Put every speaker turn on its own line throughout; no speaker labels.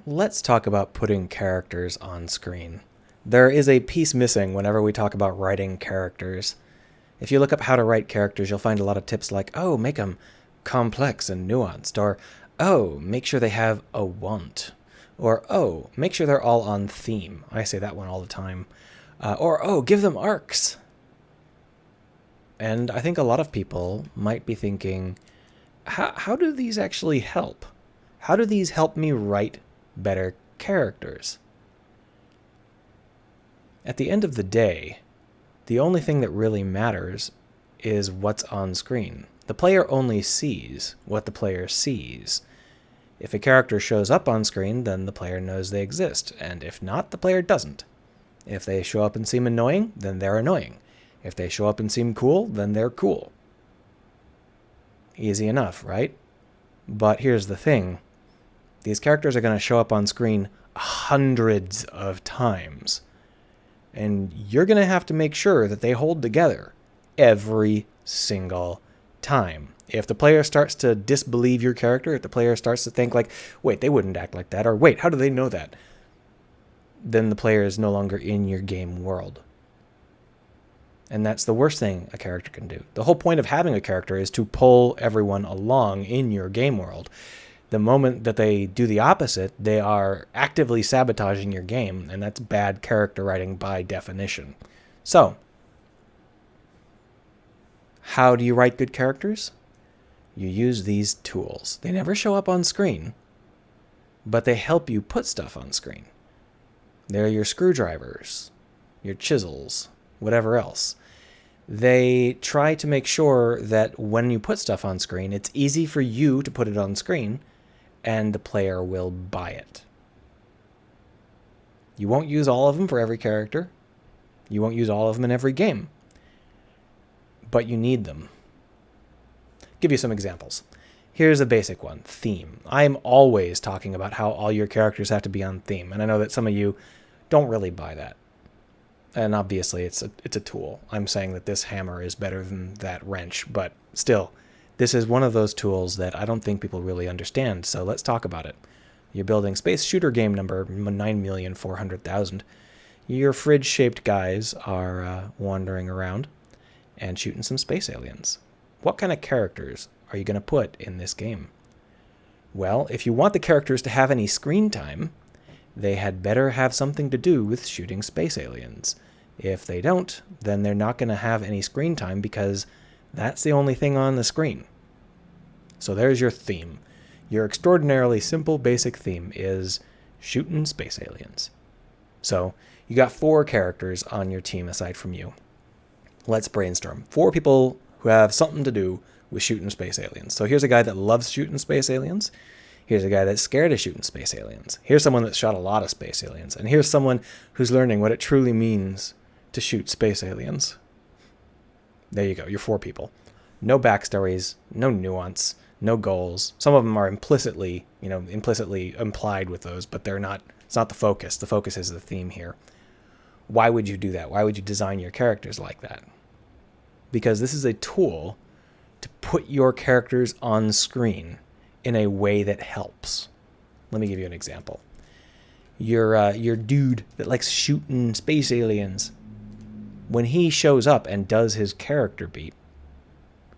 Let's talk about putting characters on screen. There is a piece missing whenever we talk about writing characters. If you look up how to write characters, you'll find a lot of tips like, oh, make them complex and nuanced, or, oh, make sure they have a want, or, oh, make sure they're all on theme. I say that one all the time. Or, oh, give them arcs. And I think a lot of people might be thinking, how do these actually help? How do these help me write better characters? At the end of the day, the only thing that really matters is what's on screen. The player only sees what the player sees. If a character shows up on screen, then the player knows they exist, and if not, the player doesn't. If they show up and seem annoying, then they're annoying. If they show up and seem cool, then they're cool. Easy enough, right? But here's the thing. These characters are going to show up on screen hundreds of times. And you're going to have to make sure that they hold together every single time. If the player starts to disbelieve your character, if the player starts to think like, wait, they wouldn't act like that, or wait, how do they know that? Then the player is no longer in your game world. And that's the worst thing a character can do. The whole point of having a character is to pull everyone along in your game world. The moment that they do the opposite, they are actively sabotaging your game, and that's bad character writing by definition. So, how do you write good characters? You use these tools. They never show up on screen, but they help you put stuff on screen. They're your screwdrivers, your chisels, whatever else. They try to make sure that when you put stuff on screen, it's easy for you to put it on screen, and the player will buy it. You won't use all of them for every character. You won't use all of them in every game. But you need them. Give you some examples. Here's a basic one, theme. I'm always talking about how all your characters have to be on theme, and I know that some of you don't really buy that. And obviously it's a tool. I'm saying that this hammer is better than that wrench, but still, this is one of those tools that I don't think people really understand, so let's talk about it. You're building space shooter game number 9,400,000. Your fridge-shaped guys are wandering around and shooting some space aliens. What kind of characters are you going to put in this game? Well, if you want the characters to have any screen time, they had better have something to do with shooting space aliens. If they don't, then they're not going to have any screen time because that's the only thing on the screen. So there's your theme. Your extraordinarily simple, basic theme is shooting space aliens. So you got 4 characters on your team aside from you. Let's brainstorm. 4 people who have something to do with shooting space aliens. So here's a guy that loves shooting space aliens. Here's a guy that's scared of shooting space aliens. Here's someone that shot a lot of space aliens. And here's someone who's learning what it truly means to shoot space aliens. There you go, you're 4 people. No backstories, no nuance, no goals. Some of them are implicitly implied with those, but they're not. It's not the focus. The focus is the theme here. Why would you do that? Why would you design your characters like that? Because this is a tool to put your characters on screen in a way that helps. Let me give you an example. Your dude that likes shooting space aliens, when he shows up and does his character beat,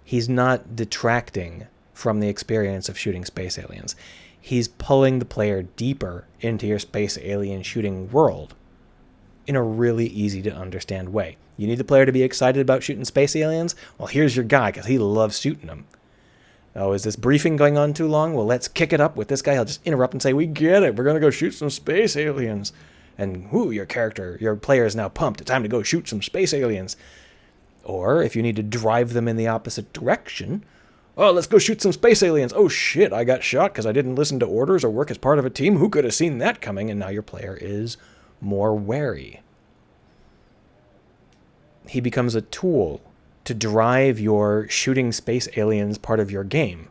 he's not detracting from the experience of shooting space aliens. He's pulling the player deeper into your space alien shooting world in a really easy to understand way. You need the player to be excited about shooting space aliens? Well, here's your guy, because he loves shooting them. Oh, is this briefing going on too long? Well, let's kick it up with this guy. He'll just interrupt and say, we get it. We're going to go shoot some space aliens. And whoo, your player is now pumped. It's time to go shoot some space aliens. Or if you need to drive them in the opposite direction, oh, let's go shoot some space aliens. Oh shit, I got shot because I didn't listen to orders or work as part of a team. Who could have seen that coming? And now your player is more wary. He becomes a tool to drive your shooting space aliens part of your game.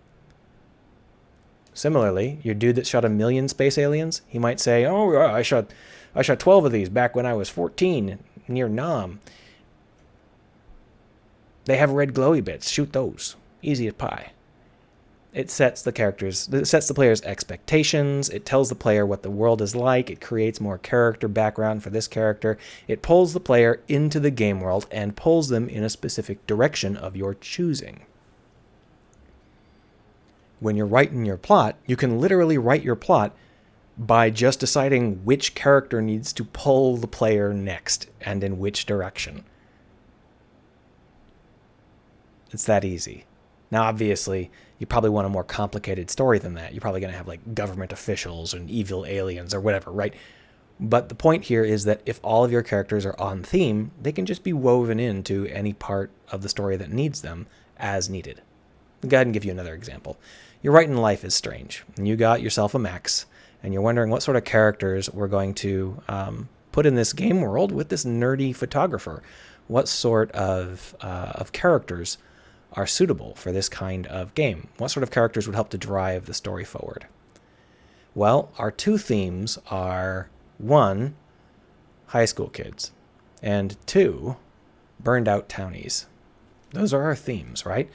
Similarly, your dude that shot 1 million space aliens, he might say, oh, I shot 12 of these back when I was 14 near Nam. They have red glowy bits. Shoot those. Easy as pie. It sets the player's expectations. It tells the player what the world is like. It creates more character background for this character. It pulls the player into the game world and pulls them in a specific direction of your choosing. When you're writing your plot, you can literally write your plot by just deciding which character needs to pull the player next and in which direction. It's that easy. Now, obviously, you probably want a more complicated story than that. You're probably going to have like government officials and evil aliens or whatever, right? But the point here is that if all of your characters are on theme, they can just be woven into any part of the story that needs them as needed. I'll go ahead and give you another example. You're writing Life is Strange, and you got yourself a Max, and you're wondering what sort of characters we're going to put in this game world with this nerdy photographer. What sort of characters are suitable for this kind of game? What sort of characters would help to drive the story forward? Well, our two themes are, 1, high school kids, and 2, burned out townies. Those are our themes, right?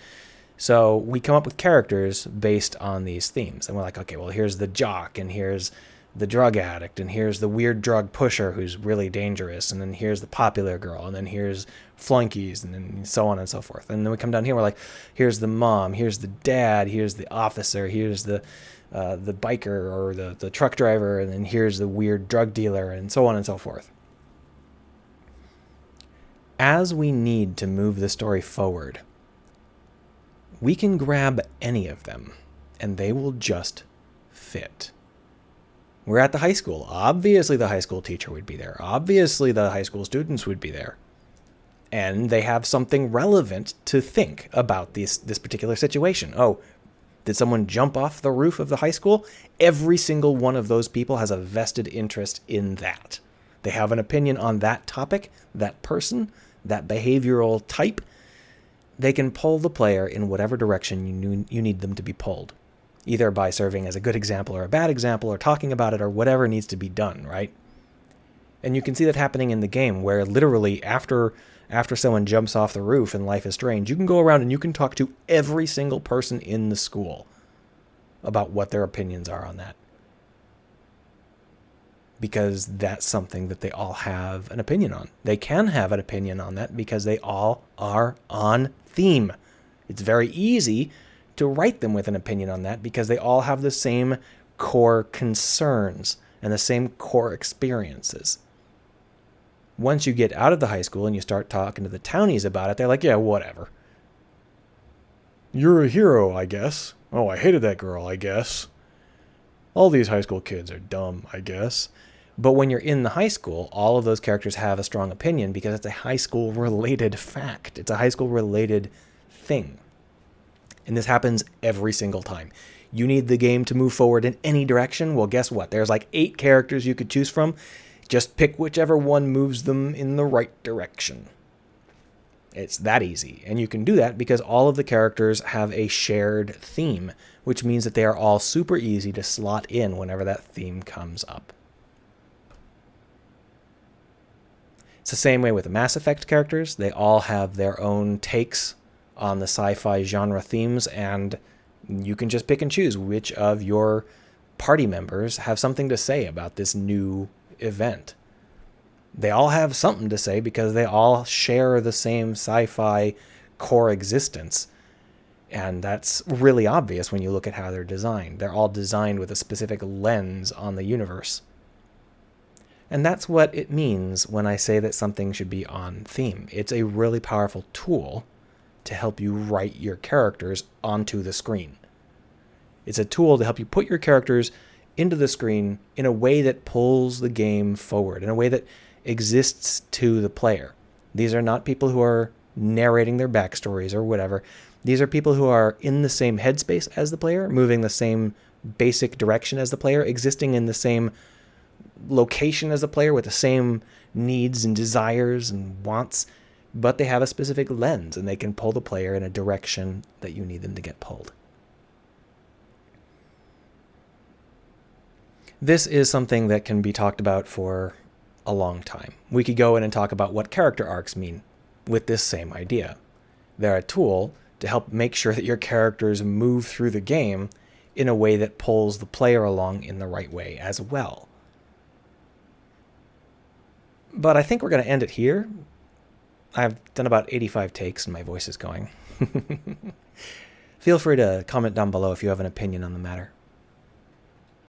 So we come up with characters based on these themes. And we're like, okay, well, here's the jock, and here's the drug addict, and here's the weird drug pusher who's really dangerous, and then here's the popular girl, and then here's flunkies, and then so on and so forth. And then we come down here, we're like, here's the mom, here's the dad, here's the officer, here's the biker or the truck driver, and then here's the weird drug dealer, and so on and so forth. As we need to move the story forward, we can grab any of them, and they will just fit. We're at the high school. Obviously, the high school teacher would be there. Obviously, the high school students would be there. And they have something relevant to think about this particular situation. Oh, did someone jump off the roof of the high school? Every single one of those people has a vested interest in that. They have an opinion on that topic, that person, that behavioral type. They can pull the player in whatever direction you need them to be pulled, either by serving as a good example or a bad example or talking about it or whatever needs to be done, right? And you can see that happening in the game where literally after someone jumps off the roof in Life is Strange, you can go around and you can talk to every single person in the school about what their opinions are on that. Because that's something that they all have an opinion on. They can have an opinion on that because they all are on theme. It's very easy to write them with an opinion on that because they all have the same core concerns and the same core experiences. Once you get out of the high school and you start talking to the townies about it, they're like, yeah, whatever. You're a hero, I guess. Oh, I hated that girl, I guess. All these high school kids are dumb, I guess. But when you're in the high school, all of those characters have a strong opinion because it's a high school related fact. It's a high school related thing. And this happens every single time. You need the game to move forward in any direction. Well, guess what? There's like 8 characters you could choose from. Just pick whichever one moves them in the right direction. It's that easy. And you can do that because all of the characters have a shared theme, which means that they are all super easy to slot in whenever that theme comes up. It's the same way with the Mass Effect characters. They all have their own takes on the sci-fi genre themes, and you can just pick and choose which of your party members have something to say about this new event. They all have something to say because they all share the same sci-fi core existence. And that's really obvious when you look at how they're designed. They're all designed with a specific lens on the universe. And that's what it means when I say that something should be on theme. It's a really powerful tool to help you write your characters onto the screen. It's a tool to help you put your characters into the screen in a way that pulls the game forward, in a way that exists to the player. These are not people who are narrating their backstories or whatever. These are people who are in the same headspace as the player, moving the same basic direction as the player, existing in the same location as the player with the same needs and desires and wants, but they have a specific lens and they can pull the player in a direction that you need them to get pulled. This is something that can be talked about for a long time. We could go in and talk about what character arcs mean with this same idea. They're a tool to help make sure that your characters move through the game in a way that pulls the player along in the right way as well. But I think we're going to end it here. I've done about 85 takes and my voice is going. Feel free to comment down below if you have an opinion on the matter.